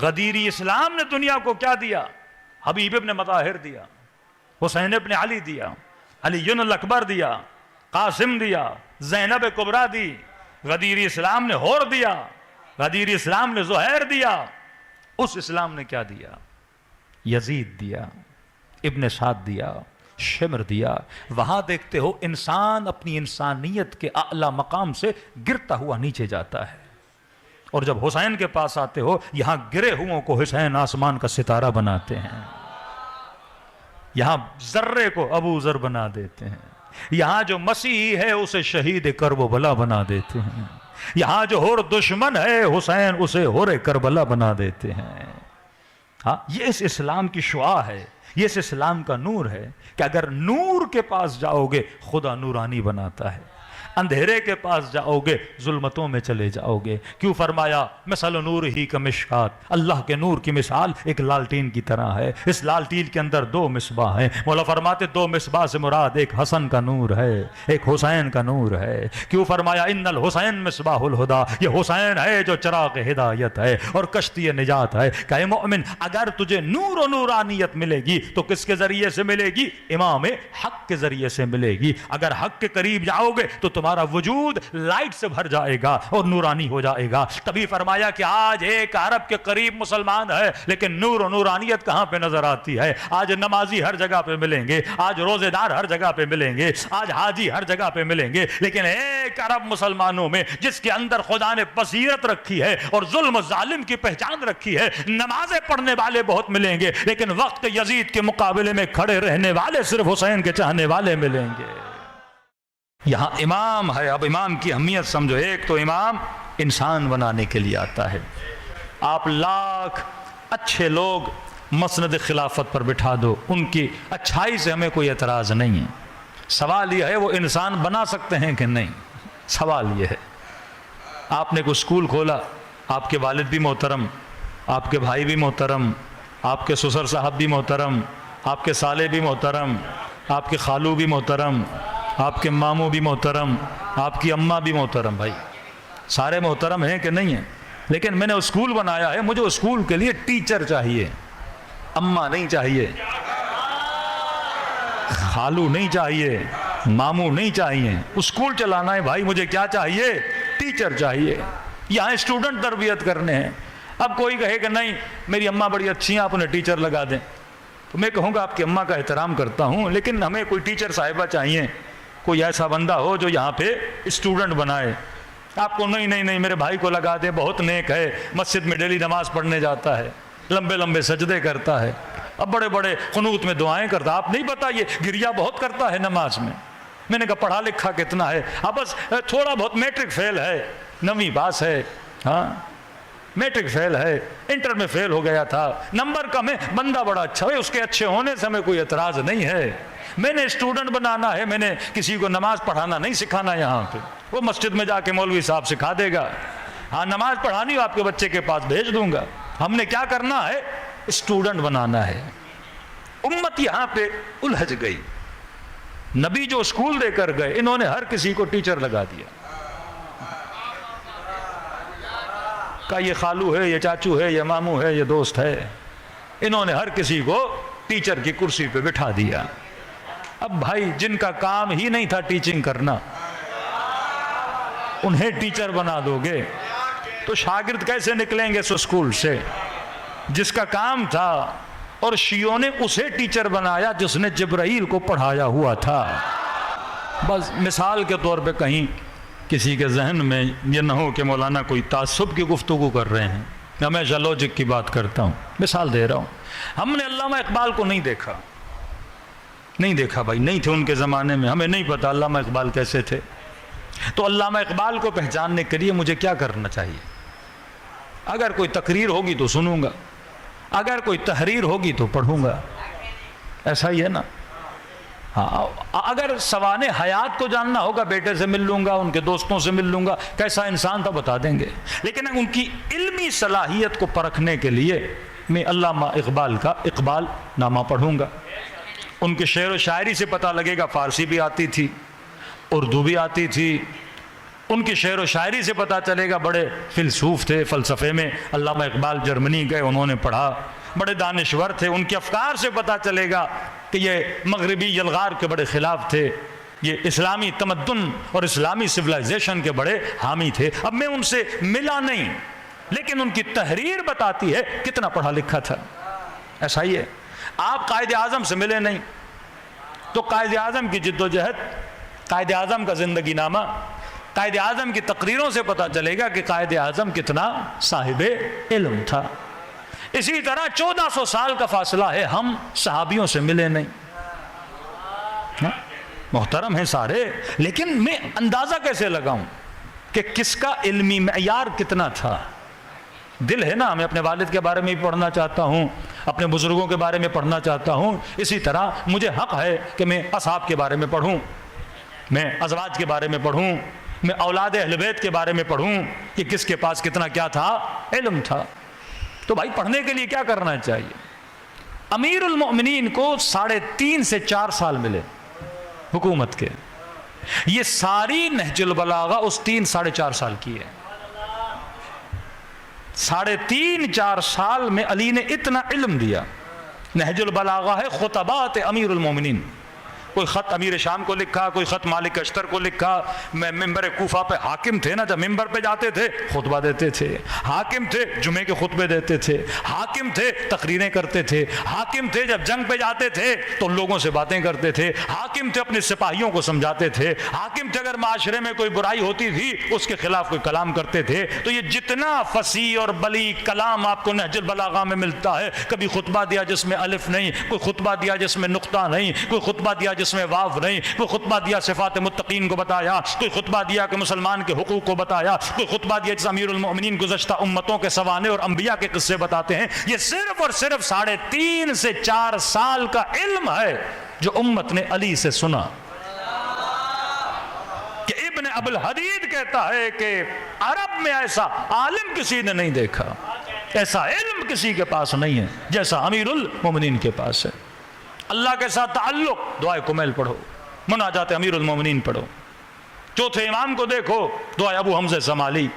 غدیری اسلام نے دنیا کو کیا دیا؟ حبیب ابن مطاہر دیا، حسین ابن علی دیا، علی الاکبر دیا، قاسم دیا، زینب کبریٰ دی۔ غدیری اسلام نے ہور دیا، غدیری اسلام نے زہیر دیا۔ اس اسلام نے کیا دیا؟ یزید دیا، ابن سعد دیا، شمر دیا۔ وہاں دیکھتے ہو انسان اپنی انسانیت کے اعلیٰ مقام سے گرتا ہوا نیچے جاتا ہے، اور جب حسین کے پاس آتے ہو یہاں گرے ہوں کو حسین آسمان کا ستارہ بناتے ہیں، یہاں ذرے کو ابو ذر بنا دیتے ہیں، یہاں جو مسیحی ہے اسے شہید کرب و بلا بنا دیتے ہیں، یہاں جو ہور دشمن ہے حسین اسے ہور کربلا بنا دیتے ہیں۔ ہاں، یہ اس اسلام کی شعاع ہے، یہ اس اسلام کا نور ہے کہ اگر نور کے پاس جاؤ گے خدا نورانی بناتا ہے، اندھیرے کے پاس جاؤ گے ظلمتوں میں چلے جاؤ گے۔ کیوں فرمایا مثل نور ہی کا مشکات، اللہ کے نور کی مثال ایک لالٹین کی طرح ہے، اس لالٹین کے اندر دو مصباح ہیں۔ مولا فرماتے دو مصباح سے مراد ایک حسن کا نور ہے، ایک حسین کا نور ہے۔ کیوں فرمایا ان الحسین مصباح الہدا، یہ حسین ہے جو چراغ ہدایت ہے اور کشتی نجات ہے۔ کہ اے مومن اگر تجھے نور و نورانیت ملے گی تو کس کے ذریعے سے ملے گی؟ امام حق کے ذریعے سے ملے گی۔ اگر حق کے قریب جاؤ گے تو تمہارا وجود لائٹ سے بھر جائے گا اور نورانی ہو جائے گا۔ تبھی فرمایا کہ آج ایک عرب کے قریب مسلمان ہے لیکن نور و نورانیت کہاں پہ نظر آتی ہے؟ آج نمازی ہر جگہ پہ ملیں گے، آج روزے دار ہر جگہ پہ ملیں گے، آج حاجی ہر جگہ پہ ملیں گے، لیکن ایک عرب مسلمانوں میں جس کے اندر خدا نے بصیرت رکھی ہے اور ظلم و ظالم کی پہچان رکھی ہے، نمازیں پڑھنے والے بہت ملیں گے لیکن وقت یزید کے مقابلے میں کھڑے رہنے والے صرف حسین کے چاہنے والے ملیں گے۔ یہاں امام ہے، اب امام کی اہمیت سمجھو۔ ایک تو امام انسان بنانے کے لیے آتا ہے۔ آپ لاکھ اچھے لوگ مسند خلافت پر بٹھا دو، ان کی اچھائی سے ہمیں کوئی اعتراض نہیں ہے، سوال یہ ہے وہ انسان بنا سکتے ہیں کہ نہیں۔ سوال یہ ہے آپ نے کوئی اسکول کھولا، آپ کے والد بھی محترم، آپ کے بھائی بھی محترم، آپ کے سسر صاحب بھی محترم، آپ کے سالے بھی محترم، آپ کے خالو بھی محترم، آپ کے ماموں بھی محترم، آپ کی اماں بھی محترم، بھائی سارے محترم ہیں کہ نہیں ہیں؟ لیکن میں نے اسکول بنایا ہے، مجھے اسکول کے لیے ٹیچر چاہیے، اماں نہیں چاہیے، خالو نہیں چاہیے، ماموں نہیں چاہیے۔ اسکول چلانا ہے بھائی، مجھے کیا چاہیے؟ ٹیچر چاہیے۔ یہاں اسٹوڈنٹ تربیت کرنے ہیں۔ اب کوئی کہے کہ نہیں میری اماں بڑی اچھی ہیں آپ انہیں ٹیچر لگا دیں، تو میں کہوں گا آپ کی اماں کا احترام کرتا ہوں لیکن ہمیں کوئی ٹیچر صاحبہ چاہیے، کوئی ایسا بندہ ہو جو یہاں پہ اسٹوڈنٹ بنائے۔ آپ کو نہیں میرے بھائی کو لگا دیں، بہت نیک ہے، مسجد میں ڈیلی نماز پڑھنے جاتا ہے، لمبے لمبے سجدے کرتا ہے، اب بڑے بڑے قنوت میں دعائیں کرتا ہے، آپ نہیں بتائیے گریا بہت کرتا ہے نماز میں۔ میں نے کہا پڑھا لکھا کتنا ہے؟ اب بس تھوڑا بہت میٹرک فیل ہے، 9ویں پاس ہے، ہاں میٹرک فیل ہے، انٹر میں فیل ہو گیا تھا، نمبر کم ہے، بندہ بڑا اچھا ہے، اس کے اچھے ہونے سے ہمیں کوئی اعتراض نہیں ہے۔ میں نے اسٹوڈنٹ بنانا ہے، میں نے کسی کو نماز پڑھانا نہیں سکھانا یہاں پہ، وہ مسجد میں جا کے مولوی صاحب سکھا دے گا، ہاں نماز پڑھانی ہو آپ کے بچے کے پاس بھیج دوں گا۔ ہم نے کیا کرنا ہے؟ اسٹوڈنٹ بنانا ہے۔ امت یہاں پہ الجھ گئی، نبی جو اسکول دے کر گئے انہوں نے ہر کسی کو ٹیچر لگا دیا، کہ یہ خالو ہے، یہ چاچو ہے، یہ ماموں ہے، یہ دوست ہے، انہوں نے ہر کسی کو ٹیچر کی کرسی پہ بٹھا دیا۔ اب بھائی جن کا کام ہی نہیں تھا ٹیچنگ کرنا انہیں ٹیچر بنا دو گے تو شاگرد کیسے نکلیں گے اس اسکول سے جس کا کام تھا؟ اور شیعوں نے اسے ٹیچر بنایا جس نے جبرائیل کو پڑھایا ہوا تھا۔ بس مثال کے طور پہ کہیں کسی کے ذہن میں یہ نہ ہو کہ مولانا کوئی تعصب کی گفتگو کر رہے ہیں، میں ہمیشہ لوجک کی بات کرتا ہوں، مثال دے رہا ہوں۔ ہم نے علامہ اقبال کو نہیں دیکھا بھائی، نہیں تھے ان کے زمانے میں، ہمیں نہیں پتا علامہ اقبال کیسے تھے۔ تو علامہ اقبال کو پہچاننے کے لیے مجھے کیا کرنا چاہیے؟ اگر کوئی تقریر ہوگی تو سنوں گا، اگر کوئی تحریر ہوگی تو پڑھوں گا، ایسا ہی ہے نا؟ ہاں، اگر سوانح حیات کو جاننا ہوگا بیٹے سے مل لوں گا، ان کے دوستوں سے مل لوں گا، کیسا انسان تھا بتا دیں گے، لیکن ان کی علمی صلاحیت کو پرکھنے کے لیے میں علامہ اقبال کا اقبال نامہ پڑھوں گا۔ ان کے شعر و شاعری سے پتہ لگے گا فارسی بھی آتی تھی، اردو بھی آتی تھی، ان کی شعر و شاعری سے پتہ چلے گا بڑے فلسوف تھے، فلسفے میں علامہ اقبال جرمنی گئے، انہوں نے پڑھا، بڑے دانشور تھے، ان کے افکار سے پتہ چلے گا کہ یہ مغربی یلغار کے بڑے خلاف تھے، یہ اسلامی تمدن اور اسلامی سویلائزیشن کے بڑے حامی تھے۔ اب میں ان سے ملا نہیں، لیکن ان کی تحریر بتاتی ہے کتنا پڑھا لکھا تھا۔ ایسا ہی ہے، آپ قائد اعظم سے ملے نہیں تو قائد اعظم کی جد و جہد، قائد اعظم کا زندگی نامہ، قائد اعظم کی تقریروں سے پتہ چلے گا کہ قائد اعظم کتنا صاحب علم تھا۔ اسی طرح 1400 سال کا فاصلہ ہے، ہم صحابیوں سے ملے نہیں، محترم ہیں سارے، لیکن میں اندازہ کیسے لگاؤں کہ کس کا علمی معیار کتنا تھا؟ دل ہے نا، میں اپنے والد کے بارے میں بھی پڑھنا چاہتا ہوں، اپنے بزرگوں کے بارے میں پڑھنا چاہتا ہوں، اسی طرح مجھے حق ہے کہ میں اصحاب کے بارے میں پڑھوں، میں ازواج کے بارے میں پڑھوں، میں اولاد اہل بیت کے بارے میں پڑھوں کہ کس کے پاس کتنا کیا تھا، علم تھا۔ تو بھائی پڑھنے کے لیے کیا کرنا چاہیے؟ امیر المؤمنین کو 3.5 سے 4 سال ملے حکومت کے، یہ ساری نہج البلاغہ اس 3-4.5 سال کی ہے۔ 3.5-4 سال میں علی نے اتنا علم دیا۔ نہج البلاغہ ہے خطبات امیر المومنین، کوئی خط امیر شام کو لکھا، کوئی خط مالک اشتر کو لکھا۔ ممبر کوفہ پہ حاکم تھے نا، جب ممبر پہ جاتے تھے خطبہ دیتے تھے، حاکم تھے جمعے کے خطبے دیتے تھے، حاکم تھے تقریریں کرتے تھے، حاکم تھے جب جنگ پہ جاتے تھے تو لوگوں سے باتیں کرتے تھے، حاکم تھے اپنے سپاہیوں کو سمجھاتے تھے، حاکم تھے اگر معاشرے میں کوئی برائی ہوتی تھی اس کے خلاف کوئی کلام کرتے تھے۔ تو یہ جتنا فصیح اور بلیغ کلام آپ کو نہج البلاغہ میں ملتا ہے، کبھی خطبہ دیا جس میں الف نہیں، کوئی خطبہ دیا جس میں نقطہ نہیں، کوئی خطبہ دیا جس میں واو نہیں، کوئی خطبہ دیا صفات متقین کو بتایا، کوئی خطبہ دیا کہ مسلمان کے حقوق کو بتایا، کوئی خطبہ دیا جس امیر المؤمنین گزشتہ امتوں کے سوانح اور انبیاء کے قصے بتاتے ہیں۔ یہ صرف اور صرف 3.5 سے 4 سال کا علم ہے جو امت نے علی سے سنا۔ کہ ابن ابو الحدید کہتا ہے کہ عرب میں ایسا عالم کسی نے نہیں دیکھا، ایسا علم کسی کے پاس نہیں ہے جیسا امیر المؤمنین کے پاس ہے۔ اللہ کے ساتھ تعلق، دعائے کمیل پڑھو، مناجات امیر المومنین پڑھو، چوتھے امام کو دیکھو، دعائے ابو حمزہ زمالی،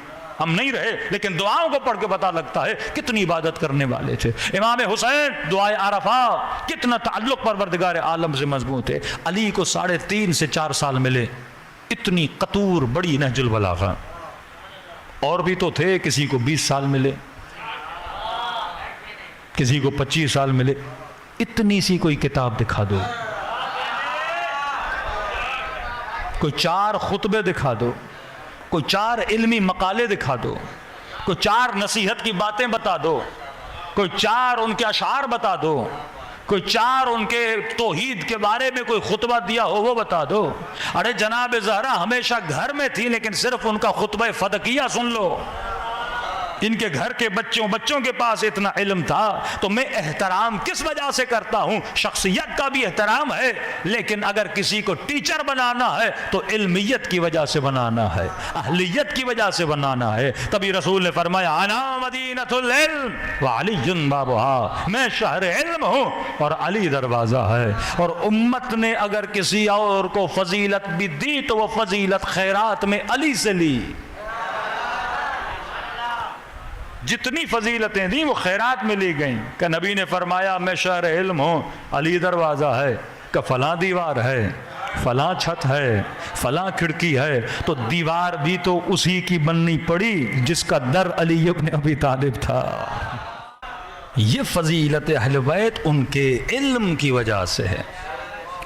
ہم نہیں رہے لیکن دعاؤں کو پڑھ کے پتہ لگتا ہے کتنی عبادت کرنے والے تھے۔ امام حسین دعائے عرفہ، کتنا تعلق پروردگار عالم سے مضبوط ہے۔ علی کو 3.5 سے 4 سال ملے، اتنی قطور بڑی نہج البلاغہ۔ اور بھی تو تھے، کسی کو 20 سال ملے، کسی کو 25 سال ملے۔ اتنی سی کوئی کتاب دکھا دو، کوئی 4 خطبے دکھا دو، کوئی 4 علمی مقالے دکھا دو، کوئی 4 نصیحت کی باتیں بتا دو، کوئی 4 ان کے اشعار بتا دو، کوئی 4 ان کے توحید کے بارے میں کوئی خطبہ دیا ہو وہ بتا دو۔ ارے جناب زہرا ہمیشہ گھر میں تھی لیکن صرف ان کا خطبہ فدقیہ سن لو، ان کے گھر کے بچوں کے پاس اتنا علم تھا۔ تو میں احترام کس وجہ سے کرتا ہوں؟ شخصیت کا بھی احترام ہے، لیکن اگر کسی کو ٹیچر بنانا ہے تو علمیت کی وجہ سے بنانا ہے، اہلیت کی وجہ سے بنانا ہے۔ تبھی رسول نے فرمایا انا مدینۃ العلم وعلی بابھا، میں شہر علم ہوں اور علی دروازہ ہے۔ اور امت نے اگر کسی اور کو فضیلت بھی دی تو وہ فضیلت خیرات میں علی سے لی۔ جتنی فضیلتیں دیں وہ خیرات میں لی گئیں کہ نبی نے فرمایا میں شہر علم ہوں، علی دروازہ ہے، کہ فلاں دیوار ہے، فلاں چھت ہے، فلاں کھڑکی ہے، تو دیوار بھی تو اسی کی بننی پڑی جس کا در علی ابن ابی طالب تھا۔ یہ فضیلت اہل بیت ان کے علم کی وجہ سے ہے،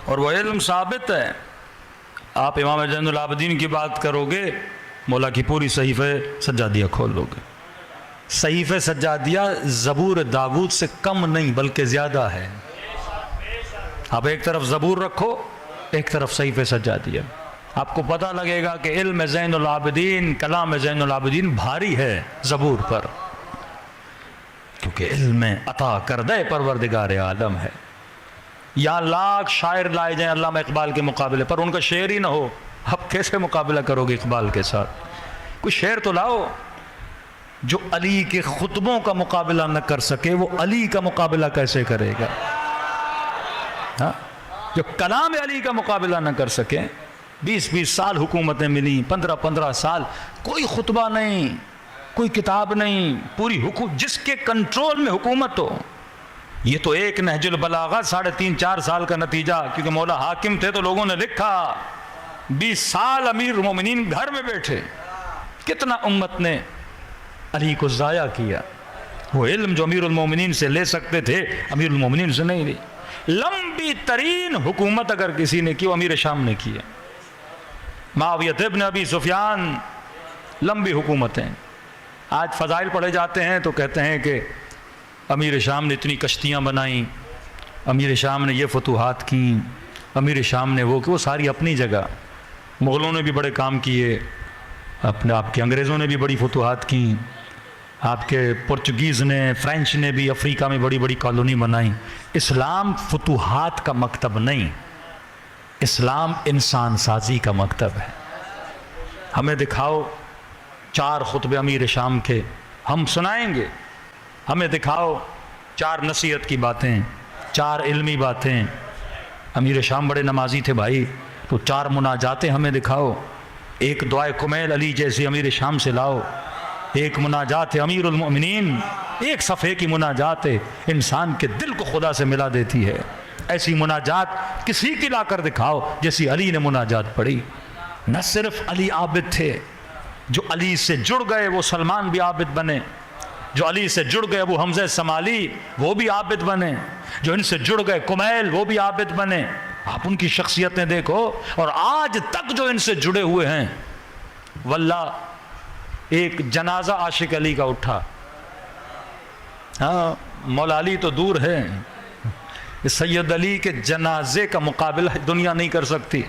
اور وہ علم ثابت ہے۔ آپ امام زین العابدین کی بات کرو گے، مولا کی پوری صحیفہ سجادیہ کھول لو گے، صحیفہ سجادیہ زبور داود سے کم نہیں بلکہ زیادہ ہے۔ آپ ایک طرف زبور رکھو، ایک طرف صحیفہ سجادیہ، آپ کو پتہ لگے گا کہ علم زین العابدین، کلام زین العابدین بھاری ہے زبور پر، کیونکہ علم عطا کردہ پروردگار عالم ہے۔ یا لاکھ شاعر لائے جائیں علامہ اقبال کے مقابلے پر، ان کا شعر ہی نہ ہو، اب کیسے مقابلہ کرو گے اقبال کے ساتھ؟ کوئی شعر تو لاؤ۔ جو علی کے خطبوں کا مقابلہ نہ کر سکے وہ علی کا مقابلہ کیسے کرے گا؟ جو کلام علی کا مقابلہ نہ کر سکے 20 سال حکومتیں ملی، 15 سال، کوئی خطبہ نہیں، کوئی کتاب نہیں، پوری حکومت جس کے کنٹرول میں حکومت ہو. یہ تو ایک نہج البلاغہ 3.5-4 سال کا نتیجہ، کیونکہ مولا حاکم تھے تو لوگوں نے لکھا. 20 سال امیر المومنین گھر میں بیٹھے. کتنا امت نے علی کو ضائع کیا. وہ علم جو امیر المومنین سے لے سکتے تھے امیر المومنین سے نہیں لی. لمبی ترین حکومت اگر کسی نے کی وہ امیر شام نے کی ہے. معاویہ ابن ابی سفیان، لمبی حکومتیں. آج فضائل پڑھے جاتے ہیں تو کہتے ہیں کہ امیر شام نے اتنی کشتیاں بنائیں، امیر شام نے یہ فتوحات کیں، امیر شام نے وہ ساری اپنی جگہ. مغلوں نے بھی بڑے کام کیے، آپ کے انگریزوں نے بھی بڑی فتوحات کیں، آپ کے پرتگیز نے، فرینچ نے بھی افریقہ میں بڑی بڑی کالونی بنائیں. اسلام فتوحات کا مکتب نہیں، اسلام انسان سازی کا مکتب ہے. ہمیں دکھاؤ 4 خطبے امیر شام کے، ہم سنائیں گے. ہمیں دکھاؤ 4 نصیحت کی باتیں، 4 علمی باتیں. امیر شام بڑے نمازی تھے بھائی، تو 4 مناجاتیں ہمیں دکھاؤ. ایک دعائے کمیل علی جیسی امیر شام سے لاؤ. ایک مناجات ہے امیر المؤمنین، ایک صفحے کی مناجات ہے، انسان کے دل کو خدا سے ملا دیتی ہے. ایسی مناجات کسی کی لا کر دکھاؤ جیسی علی نے مناجات پڑھی. نہ صرف علی عابد تھے، جو علی سے جڑ گئے وہ سلمان بھی عابد بنے. جو علی سے جڑ گئے وہ حمزہ سمالی وہ بھی عابد بنے. جو ان سے جڑ گئے کمیل وہ بھی عابد بنے. آپ ان کی شخصیتیں دیکھو. اور آج تک جو ان سے جڑے ہوئے ہیں، واللہ ایک جنازہ عاشق علی کا اٹھا. ہاں مولا علی تو دور ہے، سید علی کے جنازے کا مقابلہ دنیا نہیں کر سکتی،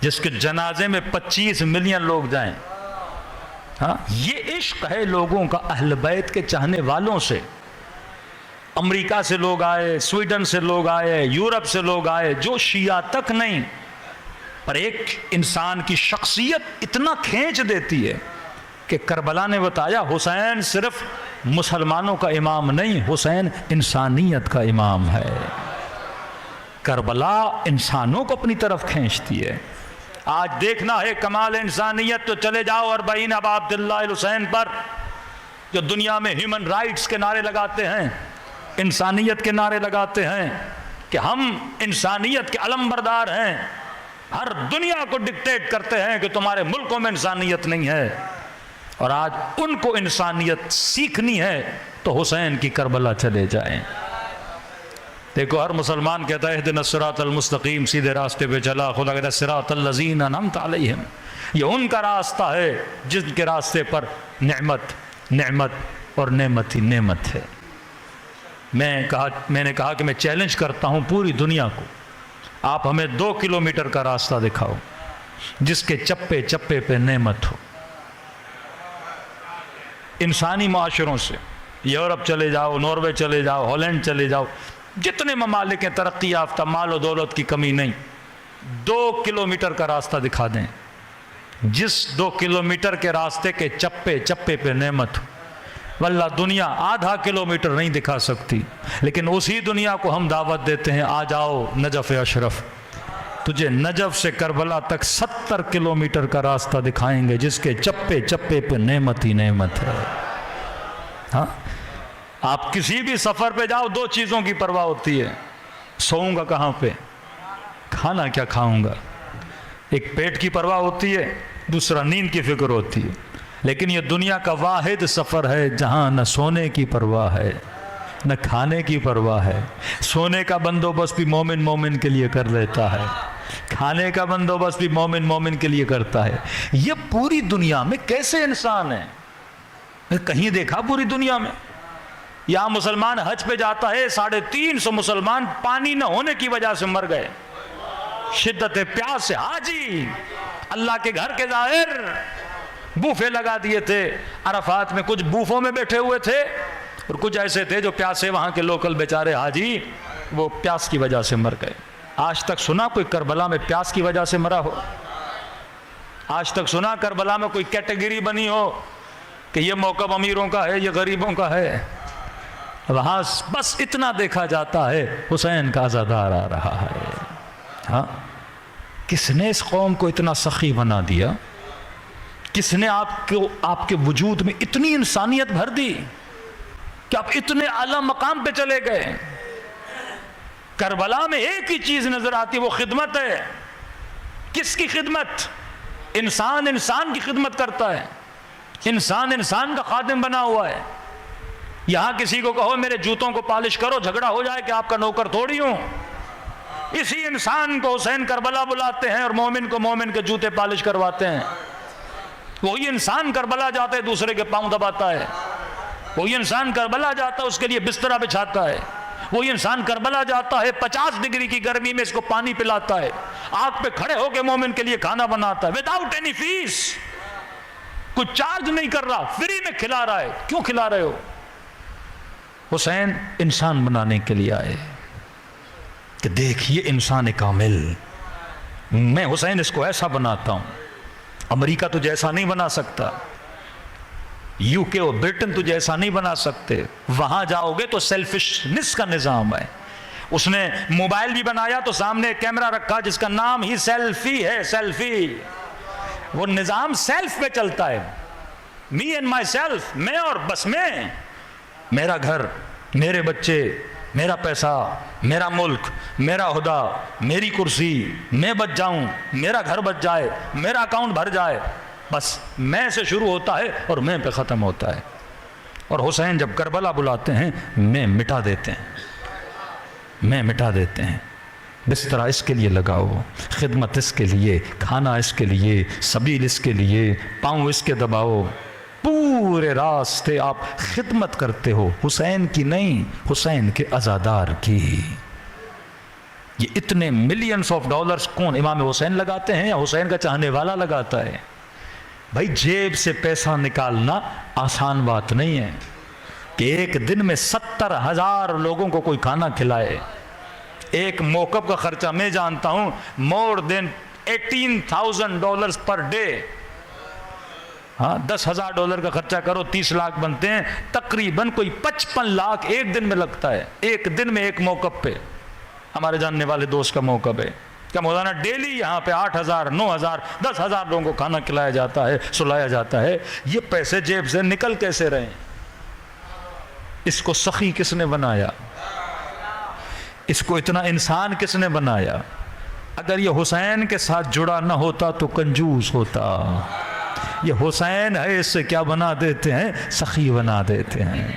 جس کے جنازے میں 25 ملین لوگ جائیں. ہاں یہ عشق ہے لوگوں کا اہل بیت کے چاہنے والوں سے. امریکہ سے لوگ آئے، سویڈن سے لوگ آئے، یورپ سے لوگ آئے، جو شیعہ تک نہیں. پر ایک انسان کی شخصیت اتنا کھینچ دیتی ہے کہ کربلا نے بتایا حسین صرف مسلمانوں کا امام نہیں، حسین انسانیت کا امام ہے. کربلا انسانوں کو اپنی طرف کھینچتی ہے. آج دیکھنا ہے کمال انسانیت تو چلے جاؤ 40 ابا عبداللہ الحسین پر، جو دنیا میں ہیومن رائٹس کے نعرے لگاتے ہیں، انسانیت کے نعرے لگاتے ہیں کہ ہم انسانیت کے علم بردار ہیں، ہر دنیا کو ڈکٹیٹ کرتے ہیں کہ تمہارے ملکوں میں انسانیت نہیں ہے. اور آج ان کو انسانیت سیکھنی ہے تو حسین کی کربلا چلے جائیں. دیکھو ہر مسلمان کہتا ہے اہدنا الصراط المستقیم، سیدھے راستے پہ چلا. خدا کہتا ہے صراط الذین انعمت علیہم، یہ ان کا راستہ ہے جن کے راستے پر نعمت اور نعمت ہی نعمت ہے. میں نے کہا کہ میں چیلنج کرتا ہوں پوری دنیا کو، آپ ہمیں 2 کلومیٹر کا راستہ دکھاؤ جس کے چپے چپے پہ نعمت ہو. انسانی معاشروں سے یورپ چلے جاؤ، ناروے چلے جاؤ، ہالینڈ چلے جاؤ، جتنے ممالک ہیں ترقی یافتہ، مال و دولت کی کمی نہیں. 2 کلومیٹر کا راستہ دکھا دیں جس 2 کلومیٹر کے راستے کے چپے چپے پہ نعمت ہو. واللہ دنیا آدھا کلومیٹر نہیں دکھا سکتی، لیکن اسی دنیا کو ہم دعوت دیتے ہیں آ جاؤ نجف اشرف، تجھے نجف سے کربلا تک 70 کلومیٹر کا راستہ دکھائیں گے جس کے چپے چپے پہ نعمت ہی نعمت ہے. ہاں آپ کسی بھی سفر پہ جاؤ 2 چیزوں کی پرواہ ہوتی ہے، سوؤں گا کہاں پہ، کھانا کیا کھاؤں گا. ایک پیٹ کی پرواہ ہوتی ہے، دوسرا نیند کی فکر ہوتی ہے. لیکن یہ دنیا کا واحد سفر ہے جہاں نہ سونے کی پرواہ ہے نہ کھانے کی پرواہ ہے. سونے کا بندوبست بھی مومن کے لیے کر لیتا ہے، کھانے کا بندوبست بھی مومن کے لیے کرتا ہے. یہ پوری دنیا میں کیسے انسان ہے؟ کہیں دیکھا پوری دنیا میں؟ یہاں مسلمان حج پہ جاتا ہے، 350 مسلمان پانی نہ ہونے کی وجہ سے مر گئے، شدت پیاس سے. حاجی اللہ کے گھر کے ظاہر بوفے لگا دیے تھے عرفات میں، کچھ بوفوں میں بیٹھے ہوئے تھے اور کچھ ایسے تھے جو پیاسے، وہاں کے لوکل بیچارے حاجی وہ پیاس کی وجہ سے مر گئے. آج تک سنا کوئی کربلا میں پیاس کی وجہ سے مرا ہو؟ آج تک سنا کربلا میں کوئی کیٹیگری بنی ہو کہ یہ موقف امیروں کا ہے، یہ غریبوں کا ہے؟ وہاں بس اتنا دیکھا جاتا ہے حسین کا عزادار آ رہا ہے. ہاں کس نے اس قوم کو اتنا سخی بنا دیا؟ کس نے آپ کے وجود میں اتنی انسانیت بھر دی کہ آپ اتنے اعلیٰ مقام پہ چلے گئے؟ کربلا میں ایک ہی چیز نظر آتی ہے، وہ خدمت ہے۔ کس کی خدمت؟ انسان انسان کی خدمت کرتا ہے، انسان انسان کا خادم بنا ہوا ہے۔ یہاں کسی کو کہو میرے جوتوں کو پالش کرو، جھگڑا ہو جائے کہ آپ کا نوکر تھوڑی ہوں۔ اسی انسان کو حسین کربلا بلاتے ہیں اور مومن کو مومن کے جوتے پالش کرواتے ہیں۔ وہی انسان کربلا جاتا ہے، دوسرے کے پاؤں دباتا ہے۔ وہی انسان کربلا جاتا ہے، اس کے لیے بسترا بچھاتا ہے۔ وہی انسان کربلا جاتا ہے، 50 ڈگری کی گرمی میں اس کو پانی پلاتا ہے، آگ پہ کھڑے ہو کے مومن کے لیے کھانا بناتا ہے وداؤٹ اینی فیس، کچھ چارج نہیں کر رہا، فری میں کھلا رہا ہے۔ کیوں کھلا رہے ہو؟ حسین انسان بنانے کے لیے آئے کہ دیکھیے انسان کامل، میں حسین اس کو ایسا بناتا ہوں۔ امریکہ تو جیسا نہیں بنا سکتا، یو کے اور برٹن تو جیسا نہیں بنا سکتے، وہاں جاؤ گے تو سیلفشنس کا نظام ہے۔ اس نے موبائل بھی بنایا تو سامنے ایک کیمرہ رکھا جس کا نام ہی سیلفی ہے، سیلفی۔ وہ نظام سیلف پہ چلتا ہے، می اینڈ مائی سیلف، میں اور بس میں، میرا گھر، میرے بچے، میرا پیسہ، میرا ملک، میرا عہدہ، میری کرسی، میں بچ جاؤں، میرا گھر بچ جائے، میرا اکاؤنٹ بھر جائے، بس میں سے شروع ہوتا ہے اور میں پہ ختم ہوتا ہے۔ اور حسین جب کربلا بلاتے ہیں، میں مٹا دیتے ہیں، میں مٹا دیتے ہیں۔ بسترا اس کے لیے لگاؤ، خدمت اس کے لیے، کھانا اس کے لیے، سبیل اس کے لیے، پاؤں اس کے دباؤ، پورے راستے آپ خدمت کرتے ہو، حسین کی نہیں، حسین کے عزادار کی۔ یہ اتنے ملینز آف ڈالرز کون امام حسین لگاتے ہیں یا حسین کا چاہنے والا لگاتا ہے؟ بھائی جیب سے پیسہ نکالنا آسان بات نہیں ہے کہ ایک دن میں 70,000 لوگوں کو کوئی کھانا کھلائے۔ ایک موقف کا خرچہ میں جانتا ہوں مور دین $18,000 پر ڈے۔ ہاں، $10,000 کا خرچہ کرو، 30 لاکھ بنتے ہیں، تقریباً کوئی 55 لاکھ ایک دن میں لگتا ہے، ایک دن میں ایک موقف پہ۔ ہمارے جاننے والے دوست کا موقف ہے کہ مولانا ڈیلی یہاں پہ 8,000 9,000 10,000 لوگوں کو کھانا کھلایا جاتا ہے، سلایا جاتا ہے۔ یہ پیسے جیب سے نکل کیسے رہے ہیں؟ اس کو سخی کس نے بنایا؟ اس کو اتنا انسان کس نے بنایا؟ اگر یہ حسین کے ساتھ جڑا نہ ہوتا تو کنجوس ہوتا۔ یہ حسین ہے، اس سے کیا بنا دیتے ہیں؟ سخی بنا دیتے ہیں۔